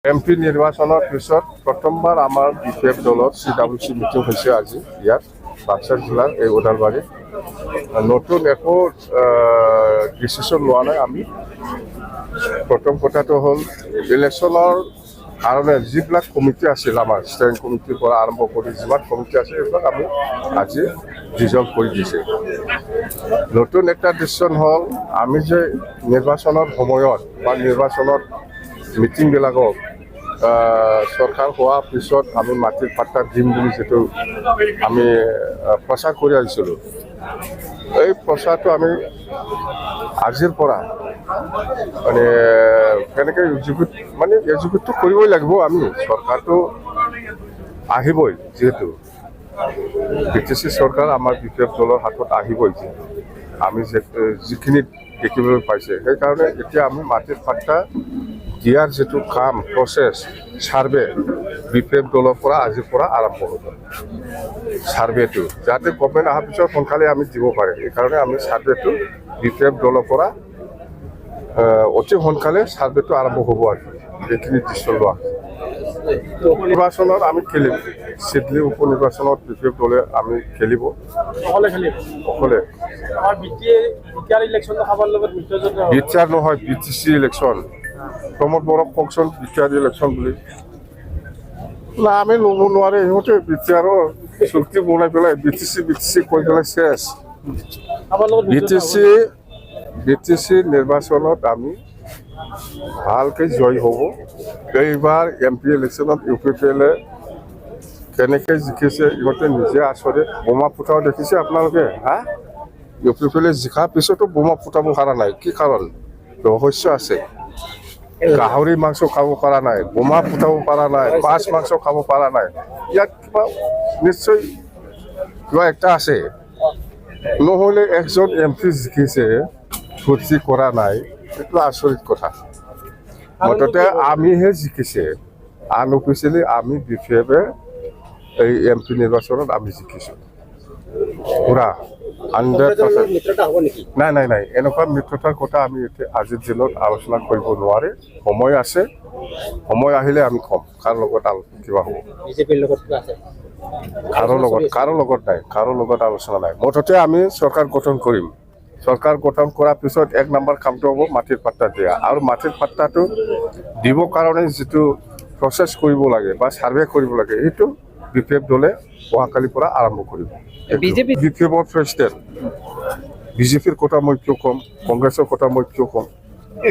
MP নিৰ্বাচনৰ পিছত প্ৰথমবাৰ আমাৰ বিপিএফ দলৰ CWC মিটিং হৈছে আজি ইয়াত বাক্সা জিলাৰ এই ওদালবাৰীত নতুন একো ডিচিশ্যন লোৱা নাই আমি প্ৰথম কথাটো হ'ল ইলেকশ্যনৰ কাৰণে যিবিলাক কমিটি আছিল আমাৰ ষ্টেণ্ডিং কমিটিৰ পৰা আৰম্ভ কৰি যিমান কমিটি আছে এইবিলাক আমি আজি ডিজলভ কৰি দিছে নতুন একটা ডিচিশ্যন হ'ল আমি যে নিৰ্বাচনৰ সময়ত বা নিৰ্বাচনত মিটিংবিলাকক সরকার হওয়ার পিছত আমি মাটির পাট্টা দিম বুলি যেটো আমি প্রচার করে আহিছিলো এই প্রচারটো আমি আজিৰ পৰা মানে কেনেকৈ এক্সিকিউট কৰিবই লাগিব আমি সৰকাৰটো আহিবই যেহেতু BTC সৰকাৰ আমাৰ বিপিএফ দলৰ হাতত আহিবই আমি যিখিনি দেখিবলৈ পাইছে সেইকাৰণে এতিয়া আমি মাটিৰ পাট্টা দিয়াৰ যেটো কাম প্ৰসেস সাৰ্ভে বিপিএফ দলৰ পৰা আজিৰ পৰা আৰম্ভ হ'ব সাৰ্ভেটো যাতে গভৰ্ণমেণ্ট অহাৰ পিছত সোনকালে আমি দিব পাৰে এই কাৰণে আমি সাৰ্ভেটো বিপিএফ দলৰ পৰা অতি সোনকালে সাৰ্ভেটো আৰম্ভ হ'ব আৰু এইখিনি ডিচিশ্যন লোৱা নিৰ্বাচনত আমি খেলিম সিডলি উপনিৰ্বাচনত বিপিএফ দলে আমি খেলিব অকলে বিটিআৰ নহয় BTC ইলেকশ্যন প্ৰমোদ বড়ক কওকচোন বিটিআৰ ইলেকশন বুলি না আমি ল'ব নোৱাৰে ইহঁতে বিটিআৰৰ চুক্তি বনাই পেলাই BTC কৈ পেলাই শেষ BTC নিৰ্বাচনত আমি ভালকৈ জয় হ'ব এইবাৰ MP ইলেকশ্যনত UPPL কেনেকৈ জিকিছে ইহঁতে নিজে আচৰিত বোমা ফুটাও দেখিছে আপোনালোকে UPPL জিকাৰ পিছতো বোমা ফুটাব পৰা নাই কি কাৰণ ৰহস্য আছে গাহৰি মাংস খাব পৰা নাই বোমা ফুটাব পৰা নাই মাছ মাংস খাব পৰা নাই ইয়াত কিবা নিশ্চয় কিবা একটা আছে নহ'লে একজন MP জিকিছে ফুৰ্তি কৰা নাই এইটো আচৰিত কথা মুঠতে আমিহে জিকিছে আনঅফিচিয়েলি আমি বিপিএফে এই MP নিৰ্বাচনত আমি জিকিছোঁ পুৰা 100% নাই এনেকুৱা মিত্ৰতাৰ কথা আমি আজিৰ দিনত আলোচনা কৰিব নোৱাৰে সময় আছে সময় আহিলে আমি কম কাৰ লগত কিবা হ'ব কাৰো লগত আলোচনা নাই মুঠতে আমি চৰকাৰ গঠন কৰিম চৰকাৰ গঠন কৰাৰ পিছত 1 নম্বৰ কামটো হ'ব মাটিৰ পাট্টা দিয়া আৰু মাটিৰ পাট্টাটো দিব কাৰণে যেটো প্ৰসেস কৰিব লাগে বা সাৰ্ভে কৰিব লাগে এইটো বিপিএফ দলে অহাকালিৰ পৰা আৰম্ভ কৰিব বিপিএফৰ প্ৰেসিডেন্ট বিজেপিৰ কথা মই কিয় কম কংগ্ৰেছৰ কথা মই কিয় কম